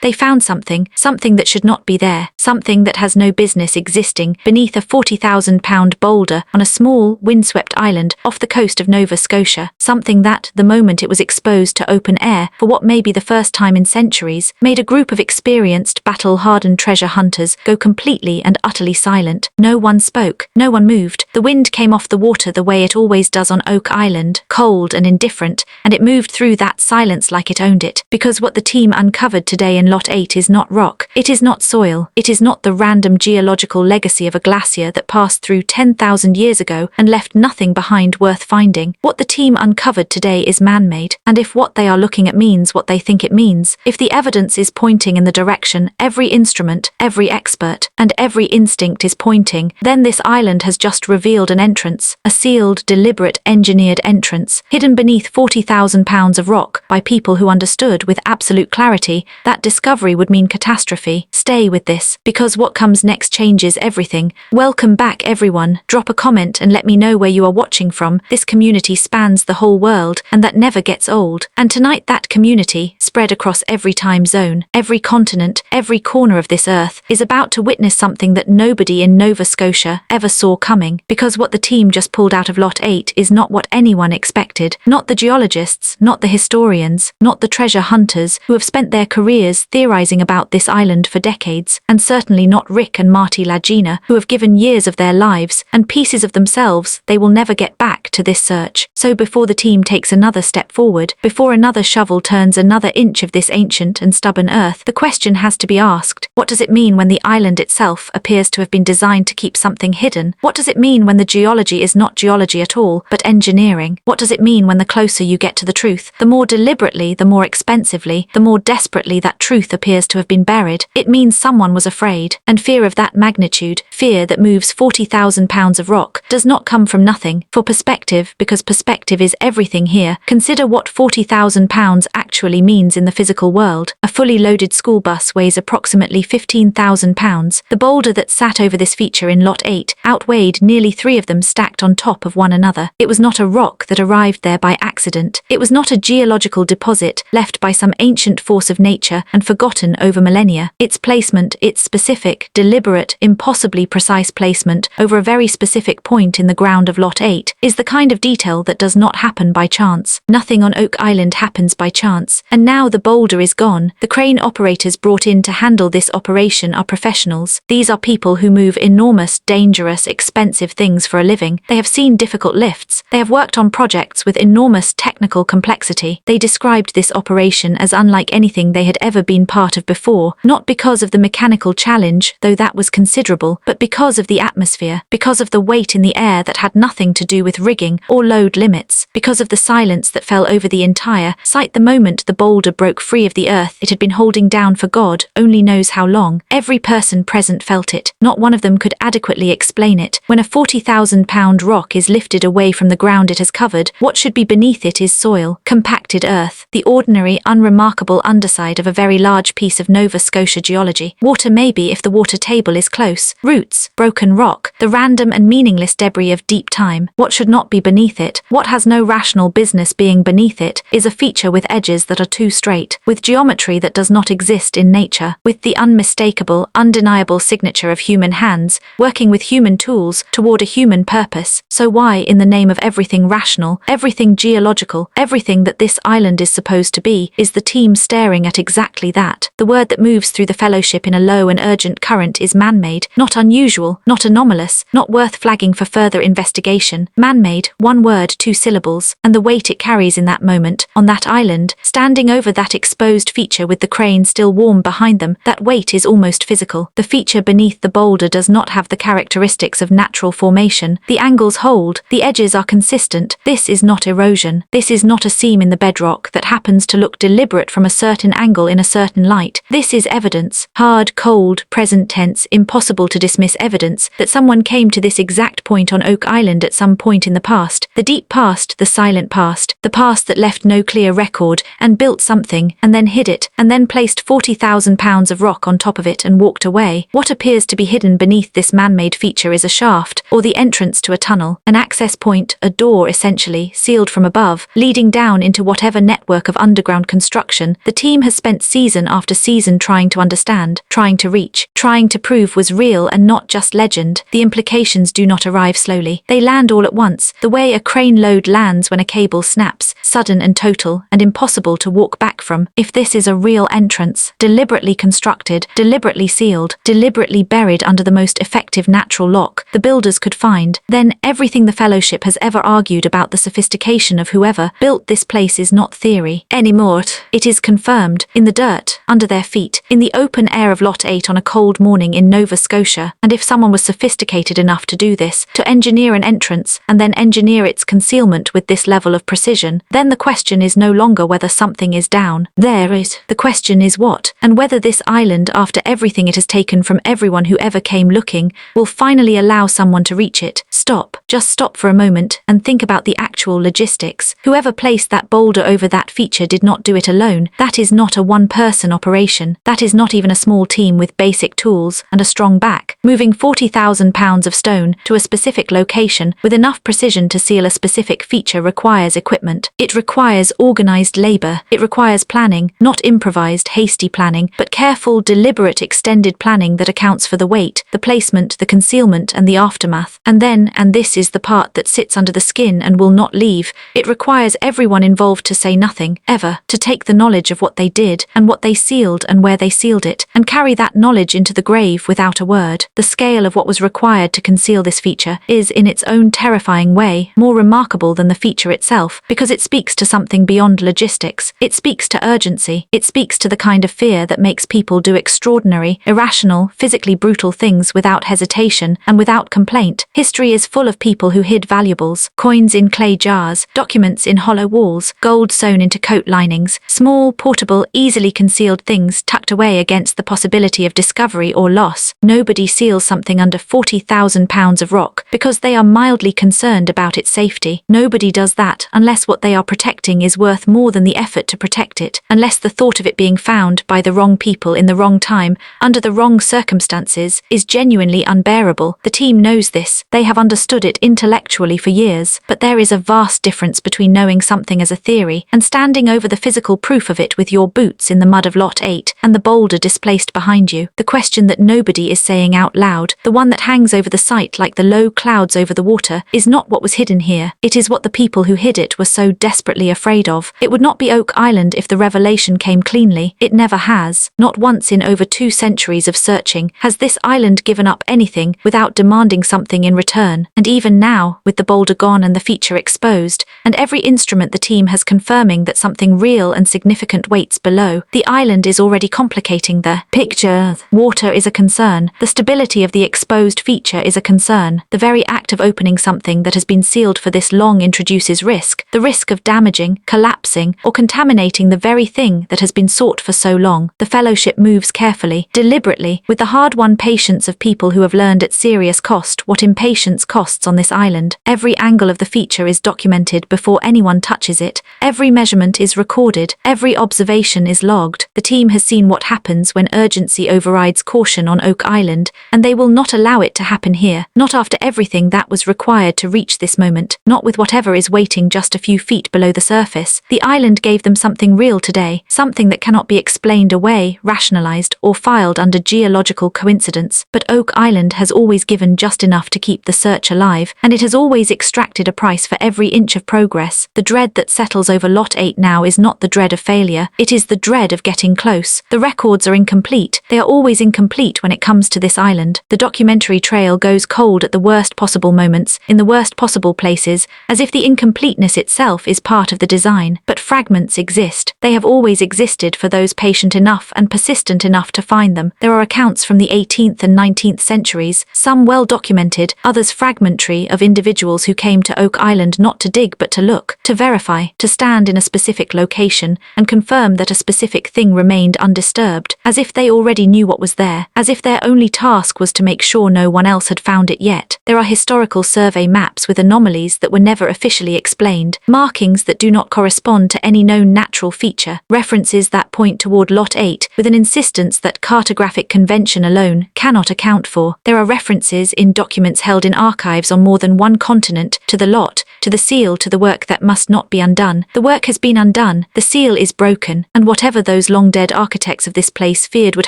They found something that should not be there, something that has no business existing beneath a 40,000-pound boulder on a small, windswept island off the coast of Nova Scotia, something that, the moment it was exposed to open air for what may be the first time in centuries, made a group of experienced, battle-hardened treasure hunters go completely and utterly silent. No one spoke, no one moved. The wind came off the water the way it always does on Oak Island, cold and indifferent, and it moved through that silence like it owned it, because what the team uncovered today in Lot 8 is not rock, it is not soil, it is not the random geological legacy of a glacier that passed through 10,000 years ago and left nothing behind worth finding. What the team uncovered today is man-made, and if what they are looking at means what they think it means, if the evidence is pointing in the direction every instrument, every expert, and every instinct is pointing, then this island has just revealed an entrance, a sealed, deliberate, engineered entrance, hidden beneath 40,000 pounds of rock by people who understood with absolute clarity that discovery would mean catastrophe. Stay with this, because what comes next changes everything. Welcome back, everyone. Drop a comment and let me know where you are watching from. This community spans the whole world, and that never gets old. And tonight that community, spread across every time zone, every continent, every corner of this earth, is about to witness something that nobody in Nova Scotia ever saw coming, because what the team just pulled out of Lot 8 is not what anyone expected. Not the geologists, not the historians, not the treasure hunters who have spent their careers theorizing about this island for decades, and certainly not Rick and Marty Lagina, who have given years of their lives and pieces of themselves they will never get back to this search. So before the team takes another step forward, before another shovel turns another inch of this ancient and stubborn earth, the question has to be asked: what does it mean when the island itself appears to have been designed to keep something hidden? What does it mean when the geology is not geology at all, but engineering? What does it mean when the closer you get to the truth, the more deliberately, the more expensively, the more desperately that truth appears to have been buried? It means someone was afraid, and fear of that magnitude, fear that moves 40,000 pounds of rock, does not come from nothing. For perspective, because perspective is everything here, consider what 40,000 pounds actually means in the physical world. A fully loaded school bus weighs approximately 15,000 pounds. The boulder that sat over this feature in Lot 8 outweighed nearly 3 of them stacked on top of one another. It was not a rock that arrived there by accident. It was not a geological deposit left by some ancient force of nature and forgotten over millennia. Its placement, its specific, deliberate, impossibly precise placement over a very specific point in the ground of Lot 8, is the kind of detail that does not happen by chance. Nothing on Oak Island happens by chance. And now the boulder is gone. The crane operators brought in to handle this operation are professionals. These are people who move enormous, dangerous, expensive things for a living. They have seen difficult lifts. They have worked on projects with enormous technical complexity. They described this operation as unlike anything they had ever been part of before, not because of the mechanical challenge, though that was considerable, but because of the atmosphere, because of the weight in the air that had nothing to do with rigging or load limits, because of the silence that fell over the entire site the moment the boulder broke free of the earth it had been holding down for God only knows how long. Every person present felt it. Not one of them could adequately explain it. When a 40,000-pound rock is lifted away from the ground it has covered, what should be beneath it is soil, compacted earth, the ordinary, unremarkable underside of a very large piece of Nova Scotia geology. Water maybe if the water table is close. Roots, broken rock, the random and meaningless debris of deep time. What should not be beneath it, what has no rational business being beneath it, is a feature with edges that are too straight, with geometry that does not exist in nature, with the unmistakable, undeniable signature of human hands, working with human tools, toward a human purpose. So why, in the name of everything rational, everything geological, everything that this island is supposed to be, is the team staring at exactly that? The word that moves through the fellowship in a low and urgent current is man-made, not unusual, not anomalous, not worth flagging for further investigation. Man-made, one word, 2 syllables, and the weight it carries in that moment, on that island, standing over that exposed feature with the crane still warm behind them, that weight is almost physical. The feature beneath the boulder does not have the characteristics of natural formation. The angles hold, the edges are consistent. This is not erosion. This is not a seam in the bedrock that happens to look deliberate from a certain angle in a certain light. This is evidence, hard, cold, present tense, impossible to dismiss evidence, that someone came to this exact point on Oak Island at some point in the past. The deep past, the silent past, the past that left no clear record, and built something, and then hid it, and then placed 40,000 pounds of rock on top of it and walked away. What appears to be hidden beneath this man-made feature is a shaft, or the entrance to a tunnel, an access point, a door essentially, sealed from above, leading down into whatever network of underground construction the team has spent season after season trying to understand, trying to reach, trying to prove was real and not just legend. The implications do not arrive slowly. They land all at once, the way a crane load lands when a cable snaps, sudden and total, and impossible to walk back from. If this is a real entrance, deliberately constructed, deliberately sealed, deliberately buried under the most effective natural lock the builders could find, then everything the Fellowship has ever argued about the sophistication of whoever built this place is not theory anymore. It is confirmed, in the dirt, under their feet, in the open air of Lot 8 on a cold morning in Nova Scotia. And if someone was sophisticated enough to do this, to engineer an entrance, and then engineer its concealment with this level of precision, then the question is no longer whether something is down there. The question is what, and whether this island, after everything it has taken from everyone who ever came looking, will finally allow someone to reach it. Stop, just stop for a moment, and think about the actual logistics. Whoever placed that boulder over that feature did not do it alone. That is not a one-person operation. That is not even a small team with basic tools and a strong back. Moving 40,000 pounds of stone to a specific location with enough precision to seal a specific feature requires equipment. It requires organized labor. It requires planning, not improvised, hasty planning, but careful, deliberate, extended planning that accounts for the weight, the placement, the concealment, and the aftermath. And then, and this is the part that sits under the skin and will not leave, it requires everyone involved to say nothing, ever, to take the knowledge of what they did, and what they sealed and where they sealed it, and carry that knowledge into the grave without a word. The scale of what was required to conceal this feature is, in its own terrifying way, more remarkable than the feature itself, because it speaks to something beyond logistics. It speaks to urgency. It speaks to the kind of fear that makes people do extraordinary, irrational, physically brutal things without hesitation and without complaint. History is full of people who hid valuables, coins in clay jars, documents in hollow walls, gold sewn into coat linings, small, portable, easily concealed things tucked away against the possibility of discovery or loss. Nobody seals something under 40,000 pounds of rock because they are mildly concerned about its safety. Nobody does that unless what they are protecting is worth more than the effort to protect it, unless the thought of it being found by the wrong people in the wrong time, under the wrong circumstances, is genuinely unbearable. The team knows this. They have understood it intellectually for years, but there is a vast difference between knowing something as a theory and standing over the physical proof of it with your boots in the mud of Lot 8 and the boulder displaced behind you. The question that nobody is saying out loud, the one that hangs over the site like the low clouds over the water, is not what was hidden here. It is what the people who hid it were so desperately afraid of. It would not be Oak Island if the revelation came cleanly. It never has. Not once in over 2 centuries of searching has this island given up anything without demanding something in return. And even now, with the boulder gone and the feature exposed, and every instrument the team has confirming that something real and significant waits below, the island is already complicating the picture. Water is a concern. The stability of the exposed feature is a concern. The very act of opening something that has been sealed for this long introduces risk, the risk of damaging, collapsing, or contaminating the very thing that has been sought for so long. The Fellowship moves carefully, deliberately, with the hard-won patience of people who have learned at serious cost what impatience costs on this island. Every angle of the feature is documented before anyone touches it. Every measurement is recorded. Every observation is logged. The team has seen what happens when urgency overrides caution on Oak Island, and they will not allow it to happen here. Not after everything that was required to reach this moment. Not with whatever is waiting just a few feet below the surface. The island gave them something real today, something that cannot be explained away, rationalized, or filed under geological coincidence. But Oak Island has always given just enough to keep the search alive, and it has always extracted a price for every inch of progress. The dread that settles over Lot 8 now is not the dread of failure, it is the dread of getting close. The records are incomplete. They are always incomplete when it comes to this island. The documentary trail goes cold at the worst possible moments, in the worst possible places, as if the incompleteness itself is part of the design. But fragments exist. They have always existed for those patient enough and persistent enough to find them. There are accounts from the 18th and 19th centuries, some well documented, others fragmented, fragmentary of individuals who came to Oak Island not to dig but to look, to verify, to stand in a specific location, and confirm that a specific thing remained undisturbed, as if they already knew what was there, as if their only task was to make sure no one else had found it yet. There are historical survey maps with anomalies that were never officially explained, markings that do not correspond to any known natural feature, references that point toward Lot 8 with an insistence that cartographic convention alone cannot account for. There are references in documents held in archives on more than one continent to the lot, to the seal, to the work that must not be undone. The work has been undone, the seal is broken, and whatever those long-dead architects of this place feared would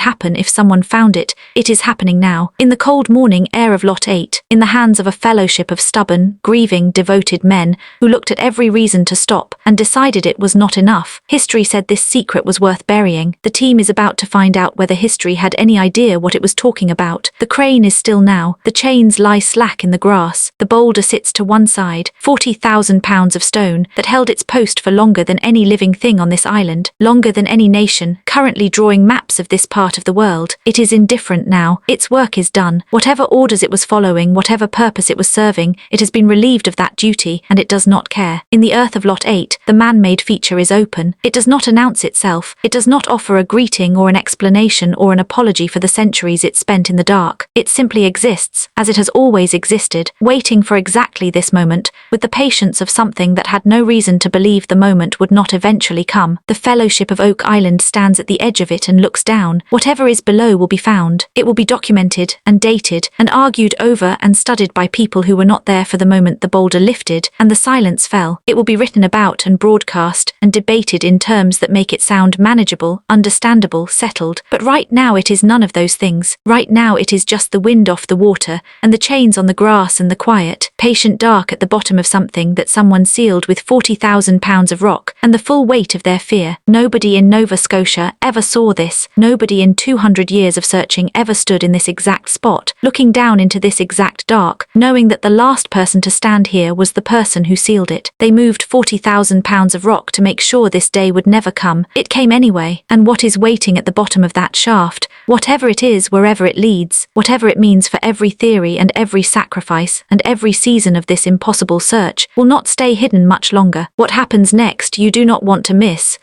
happen if someone found it, it is happening now, in the cold morning air of Lot 8, in the hands of a fellowship of stubborn, grieving, devoted men who looked at every reason to stop and decided it was not enough. History said this secret was worth burying. The team is about to find out whether history had any idea what it was talking about. The crane is still now, the chains lie slack in the grass, the boulder sits to one side, 40,000 pounds of stone that held its post for longer than any living thing on this island, longer than any nation currently drawing maps of this part of the world. It is indifferent now, its work is done. Whatever orders it was following, whatever purpose it was serving, it has been relieved of that duty, and it does not care. In the earth of Lot 8, the man-made feature is open. It does not announce itself, it does not offer a greeting or an explanation or an apology for the centuries it spent in the dark. It simply exists, as it has always existed, waiting for exactly this moment, with the patience of something that had no reason to believe the moment would not eventually come. The Fellowship of Oak Island stands at the edge of it and looks down. Whatever is below will be found. It will be documented and dated and argued over and studied by people who were not there for the moment the boulder lifted and the silence fell. It will be written about and broadcast and debated in terms that make it sound manageable, understandable, settled. But right now it is none of those things. Right now it is just the wind off the water and the chains on the grass and the quiet, patient dark at the bottom of something that someone sealed with 40,000 pounds of rock and the full weight of their fear. Nobody in Nova Scotia ever saw this. Nobody in 200 years of searching ever stood in this exact spot, looking down into this exact dark, knowing that the last person to stand here was the person who sealed it. They moved 40,000 pounds of rock to make sure this day would never come. It came anyway, and what is waiting at the bottom of that shaft, whatever it is, wherever it leads, whatever it means for every theory and every sacrifice and every season of this impossible search, will not stay hidden much longer. What happens next you do not want to miss,